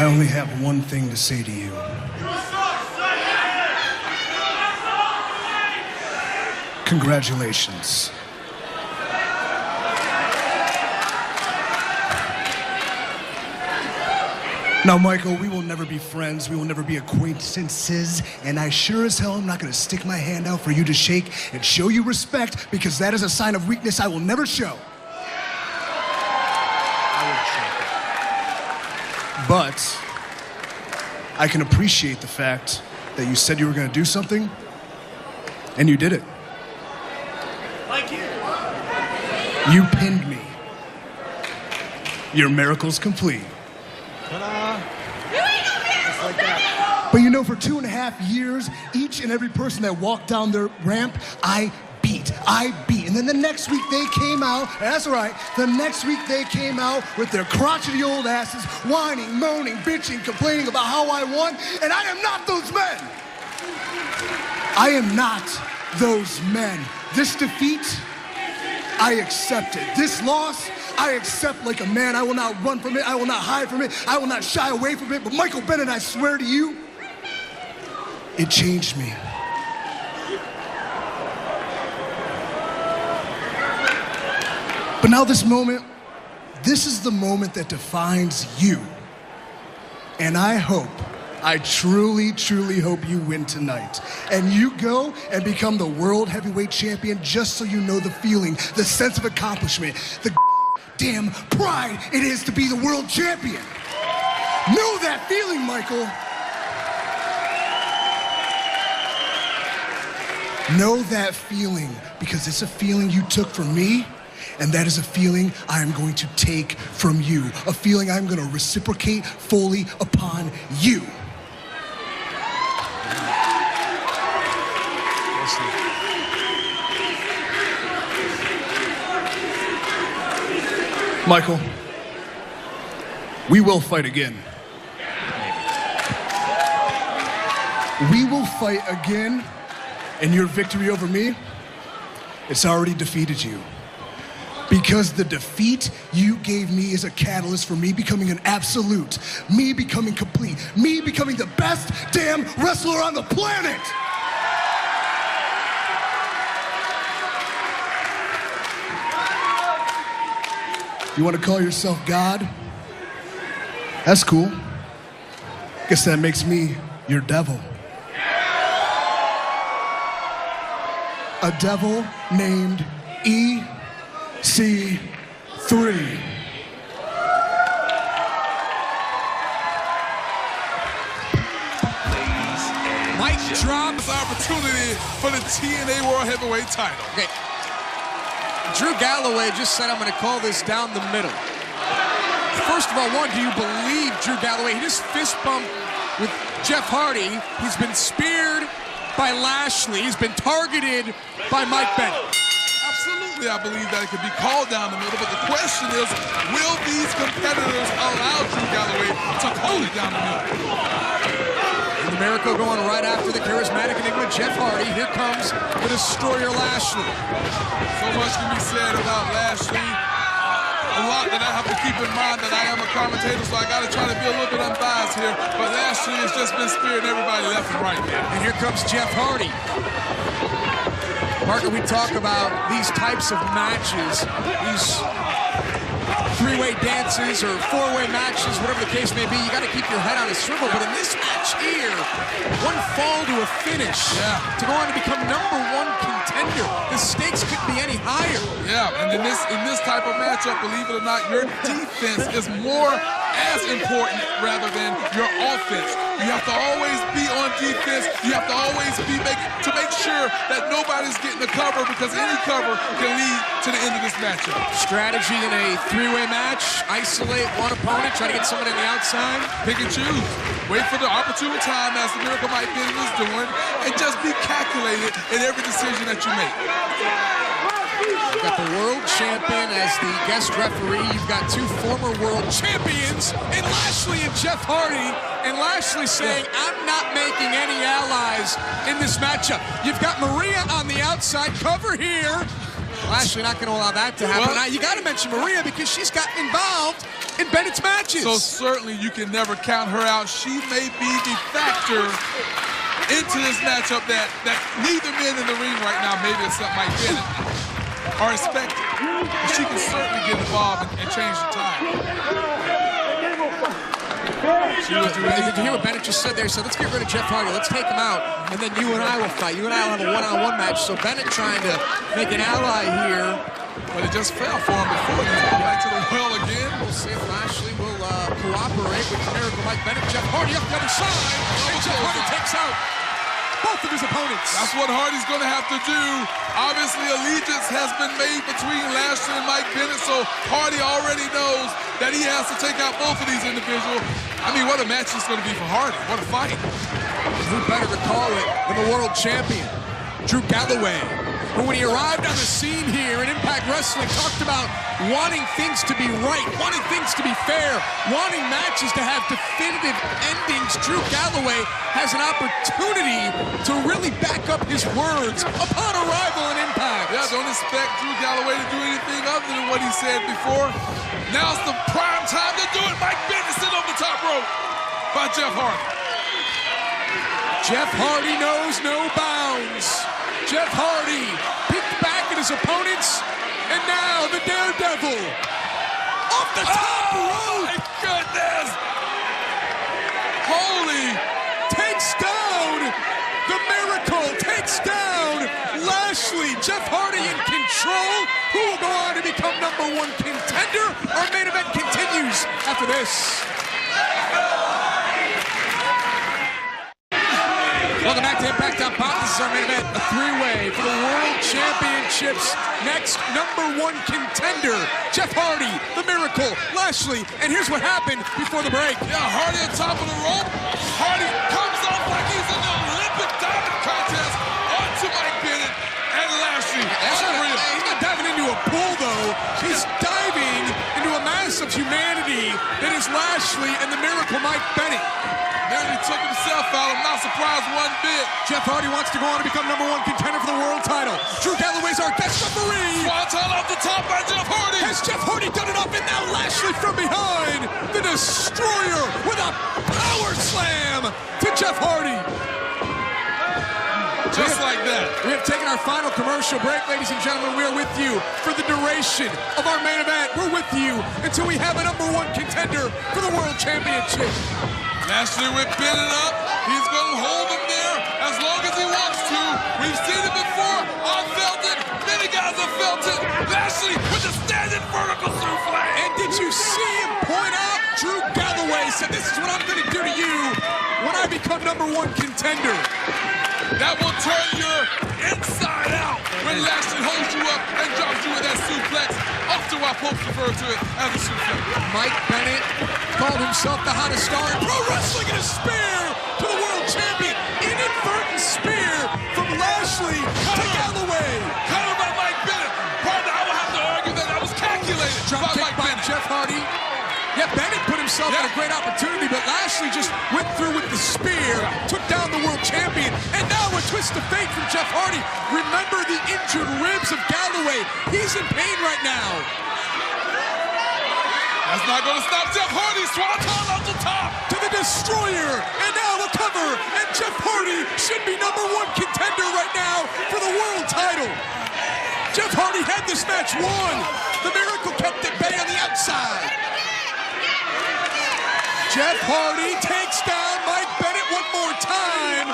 I only have one thing to say to you. Congratulations. Now, Michael, we will never be friends, we will never be acquaintances, and I sure as hell am not gonna stick my hand out for you to shake and show you respect, because that is a sign of weakness I will never show. But I can appreciate the fact that you said you were gonna do something, and you did it. Thank you. You pinned me. Your miracle's complete. Just like that. But you know, for 2.5 years, each and every person that walked down their ramp, I beat. And then the next week they came out, that's right, the next week they came out with their crotchety old asses, whining, moaning, bitching, complaining about how I won, and I am not those men. I am not those men. This defeat, I accept it. This loss, I accept like a man. I will not run from it. I will not hide from it. I will not shy away from it. But Michael Benett, I swear to you, it changed me. But now this moment, this is the moment that defines you. And I truly, truly hope you win tonight. And you go and become the world heavyweight champion, just so you know the feeling, the sense of accomplishment, the damn pride it is to be the world champion. Know that feeling, Michael. Know that feeling, because it's a feeling you took from me, and that is a feeling I am going to take from you. A feeling I'm going to reciprocate fully upon you. Michael, we will fight again. We will fight again, and your victory over me, it's already defeated you. Because the defeat you gave me is a catalyst for me becoming an absolute, me becoming complete, me becoming the best damn wrestler on the planet. You want to call yourself God? That's cool. Guess that makes me your devil. A devil named EC3. Mike drops opportunity for the TNA World Heavyweight title. Okay. Drew Galloway just said, I'm going to call this down the middle. First of all, do you believe Drew Galloway? He just fist bumped with Jeff Hardy. He's been speared by Lashley. He's been targeted by Mike Benett. Absolutely, I believe that it could be called down the middle, but the question is, will these competitors allow Drew Galloway to call it down the middle? And the miracle going right after the charismatic enigma Jeff Hardy. Here comes the destroyer Lashley. So much can be said about Lashley. A lot that I have to keep in mind that I am a commentator, so I got to try to be a little bit unbiased here. But Lashley has just been spearing everybody left and right. And here comes Jeff Hardy. Parker, we talk about these types of matches, these three-way dances or four-way matches, whatever the case may be. You got to keep your head on a swivel. But in this match here, one fall to a finish to go on to become #1 contender. The stakes couldn't be any higher. Yeah, and in this type of matchup, believe it or not, your defense is more as important rather than your offense. You have to always be on defense. You have to always be to make sure that nobody's getting a cover, because any cover can lead to the end of this matchup. Strategy in a three-way match: isolate one opponent, try to get somebody on the outside. Pick and choose. Wait for the opportune time, as the Miracle Mike Benett is doing, and just be calculated in every decision that you make. You've got the world champion as the guest referee. You've got two former world champions in Lashley and Jeff Hardy. And Lashley saying, I'm not making any allies in this matchup. You've got Maria on the outside. Cover here. Lashley not going to allow that to happen. Well, now, you got to mention Maria because she's gotten involved in Benett's matches. So certainly you can never count her out. She may be the factor into this matchup that neither man in the ring right now, maybe except Mike Benett, are expecting. But she can certainly get involved and change the tide. Did you hear what Benett just said there? He said, let's get rid of Jeff Hardy. Let's take him out, and then you and I will fight. You and I will have a one-on-one match. So Benett trying to make an ally here. But it just fell for him before he went back to the well again. We'll see if Lashley will cooperate with Miracle Mike Benett. Jeff Hardy up the other side. And Jeff Hardy takes out both of his opponents. That's what Hardy's going to have to do. Obviously, allegiance has been made between Lashley and Mike Benett, so Hardy already knows that he has to take out both of these individuals. I mean, what a match this is going to be for Hardy. What a fight. Who better to call it than the world champion, Drew Galloway, who when he arrived on the scene here in Impact Wrestling talked about wanting things to be right, wanting things to be fair, wanting matches to have definitive endings. Drew Galloway has an opportunity to really back up his words upon arrival in Impact. Yeah, don't expect Drew Galloway to do anything other than what he said before. Now's the prime time to do it. Mike Benett sitting on the top rope by Jeff Hardy. Jeff Hardy knows no bounds. Jeff Hardy picked back at his opponents, and now the Daredevil off the top rope. My goodness! Holy! Takes down the Miracle, takes down Lashley. Jeff Hardy in control. Who will go on to become #1 contender? Our main event continues after this. Welcome back to Impact on Pop. This is our main event, a three-way for the World Championships. Next, #1 contender, Jeff Hardy, the Miracle, Lashley. And here's what happened before the break. Yeah, Hardy on top of the rope. Hardy comes off like he's in the Olympic diving contest onto Mike Benett and Lashley. He's not diving into a pool, though. He's diving into a mass of humanity that is Lashley and the Miracle Mike Benett. Nearly took himself out. I'm not surprised one bit. Jeff Hardy wants to go on to become #1 contender for the world title. Drew Galloway's our guest referee. Swanton off the top by Jeff Hardy. Has Jeff Hardy done it up? And now Lashley from behind. The Destroyer with a power slam to Jeff Hardy. Just like that. We have taken our final commercial break, ladies and gentlemen. We are with you for the duration of our main event. We're with you until we have a #1 contender for the World Championship. Lashley with Benett up. He's going to hold him there as long as he wants to. We've seen it before. I've felt it. Many guys have felt it. Lashley with the standing vertical suplex. And did you see him point out? Drew Galloway said, this is what I'm going to do to you when I become #1 contender. That will turn your inside out when Lashley holds you up and drops you with that suplex. Often while folks refer to it as a suplex. Mike Benett called himself the hottest star in pro wrestling, and a spear to the world champion. Inadvertent spear from Lashley to Galloway. Covered by Mike Benett. Partner, I will have to argue that was calculated Drop by kick Mike by Benett. Jeff Hardy. Yeah, Benett put himself in a great opportunity, but Lashley just went through with the spear, took down the world champion, and now a twist of fate from Jeff Hardy. Remember the injured ribs of Galloway. He's in pain right now. That's not going to stop Jeff Hardy. Swanton off the top. To the Destroyer, and now the cover, and Jeff Hardy should be #1 contender right now for the world title. Jeff Hardy had this match won. The Miracle kept at bay on the outside. Jeff Hardy takes down Mike Benett one more time.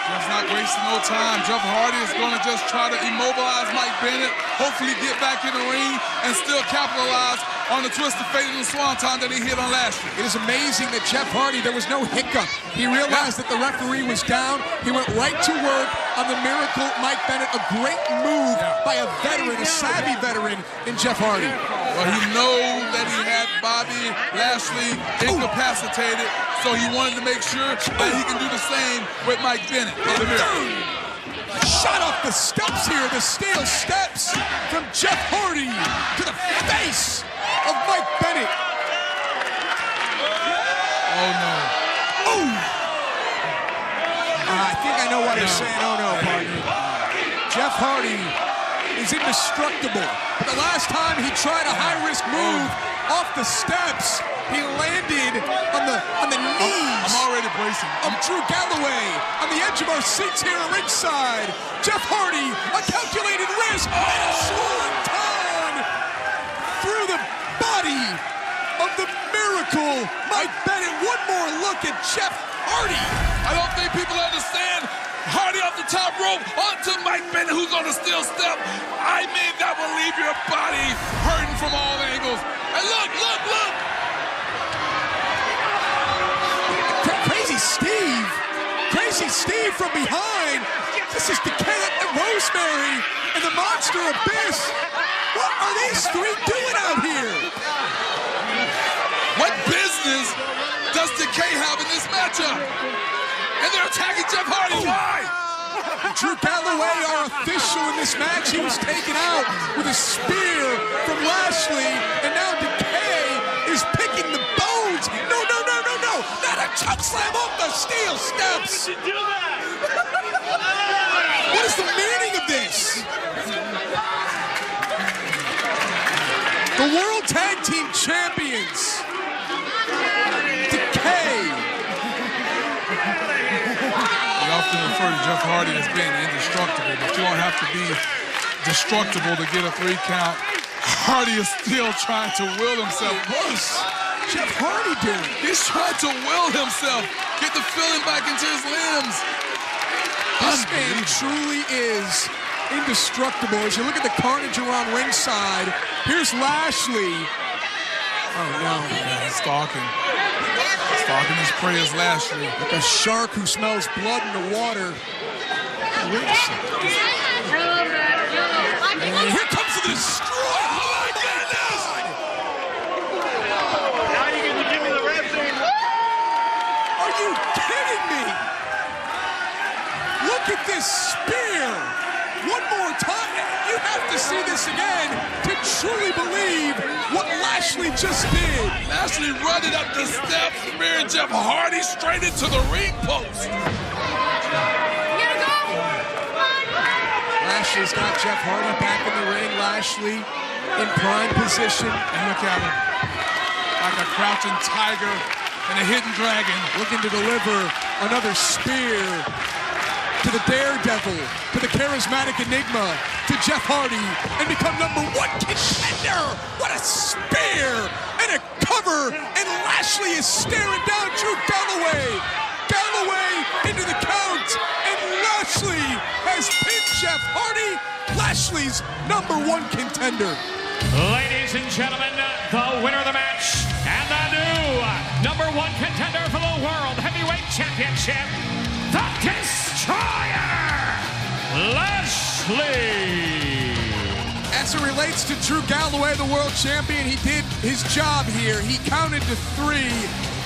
Jeff's not wasting no time. Jeff Hardy is going to just try to immobilize Mike Benett, hopefully get back in the ring and still capitalize on the twist of fate and the swanton that he hit on Lashley. It is amazing that Jeff Hardy, there was no hiccup. He realized that the referee was down. He went right to work on the Miracle Mike Benett. A great move by a veteran, a savvy veteran in Jeff Hardy. Well, he knows that he had Bobby Lashley incapacitated, so he wanted to make sure that he can do the same with Mike Benett. Shot off the steps here, the steel steps from Jeff Hardy to the face of Mike Benett. Oh, no. Oh! I think I know why they're saying oh no, partner. Jeff Hardy is is indestructible. But the last time he tried a high-risk move off the steps, he landed on the knees. I'm already bracing. Of Drew Galloway on the edge of our seats here at ringside. Jeff Hardy, a calculated risk, and a swanton through the body of the Miracle, Mike Benett. One more look at Jeff Hardy. I don't think people understand. Hardy off the top rope onto Mike Benett, who's on the steel step. I mean, that will leave your body hurting from all angles. And look, look, look. Crazy Steve from behind. This is Benett and Rosemary and the Monster Abyss. What are these three doing out here? What business does Decay have in this matchup? And they're attacking Jeff Hardy. Why? Drew Galloway, our official in this match, he was taken out with a spear from Lashley, and now Decay is picking the bones. No, not a choke slam off the steel steps. What is the meaning of this? The World Tag Team Champions, Decay. We often refer to Jeff Hardy as being indestructible, but you don't have to be destructible to get a 3 count. Hardy is still trying to will himself. What's Jeff Hardy doing? He's trying to will himself, get the feeling back into his limbs. This man truly is indestructible. As you look at the carnage around ringside, here's Lashley. Oh no. Yeah, he's stalking. Stalking his prey is Lashley. Like a shark who smells blood in the water. Wait a second. And here comes the destroyer. Oh my goodness! Now you get to give me the red thing. Are you kidding me? Look at this spear. One more time. You have to see this again to truly believe what Lashley just did. Lashley running up the steps, spearing Jeff Hardy straight into the ring post. Lashley's got Jeff Hardy back in the ring. Lashley in prime position. And look at him. Like a crouching tiger and a hidden dragon. Looking to deliver another spear to the Daredevil, to the charismatic Enigma, to Jeff Hardy, and become #1 contender. What a spear and a cover, and Lashley is staring down Drew Galloway. Galloway into the count, and Lashley has pinned Jeff Hardy. Lashley's #1 contender. Ladies and gentlemen, the winner of the match and the new #1 contender for the World Heavyweight Championship, the Destroyer, Lashley. As it relates to Drew Galloway, the world champion, he did his job here. He counted to 3.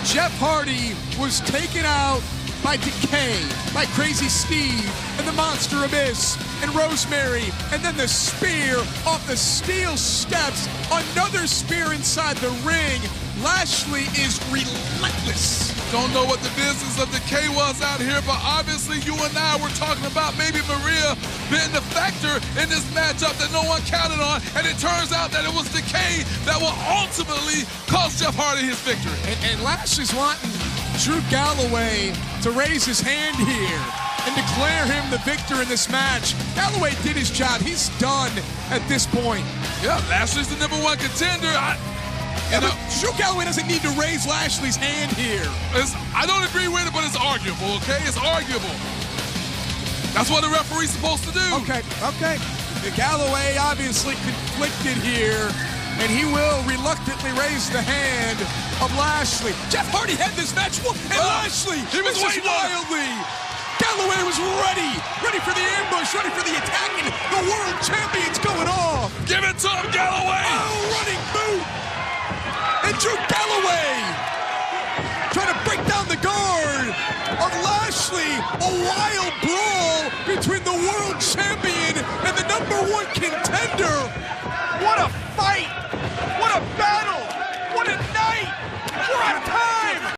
Jeff Hardy was taken out by Decay, by Crazy Steve, and the Monster Abyss, and Rosemary, and then the spear off the steel steps. Another spear inside the ring. Lashley is relentless. Don't know what the business of Decay was out here, but obviously you and I were talking about maybe Maria being the factor in this matchup that no one counted on, and it turns out that it was Decay that will ultimately cost Jeff Hardy his victory. And Lashley's wanting Drew Galloway to raise his hand here and declare him the victor in this match. Galloway did his job. He's done at this point. Yeah, Lashley's the #1 contender. Drew Galloway doesn't need to raise Lashley's hand here. I don't agree with it, but it's arguable, okay? It's arguable. That's what the referee's supposed to do. Okay. Galloway obviously conflicted here, and he will reluctantly raise the hand of Lashley. Jeff Hardy had this match, and Lashley, he was misses waiting on it. wildly. Galloway was ready for the ambush, ready for the attack, and the world champion's going off. Give it to him, Galloway! Oh, running boot! And Drew Galloway trying to break down the guard of Lashley. A wild brawl between the world champion and the #1 contender.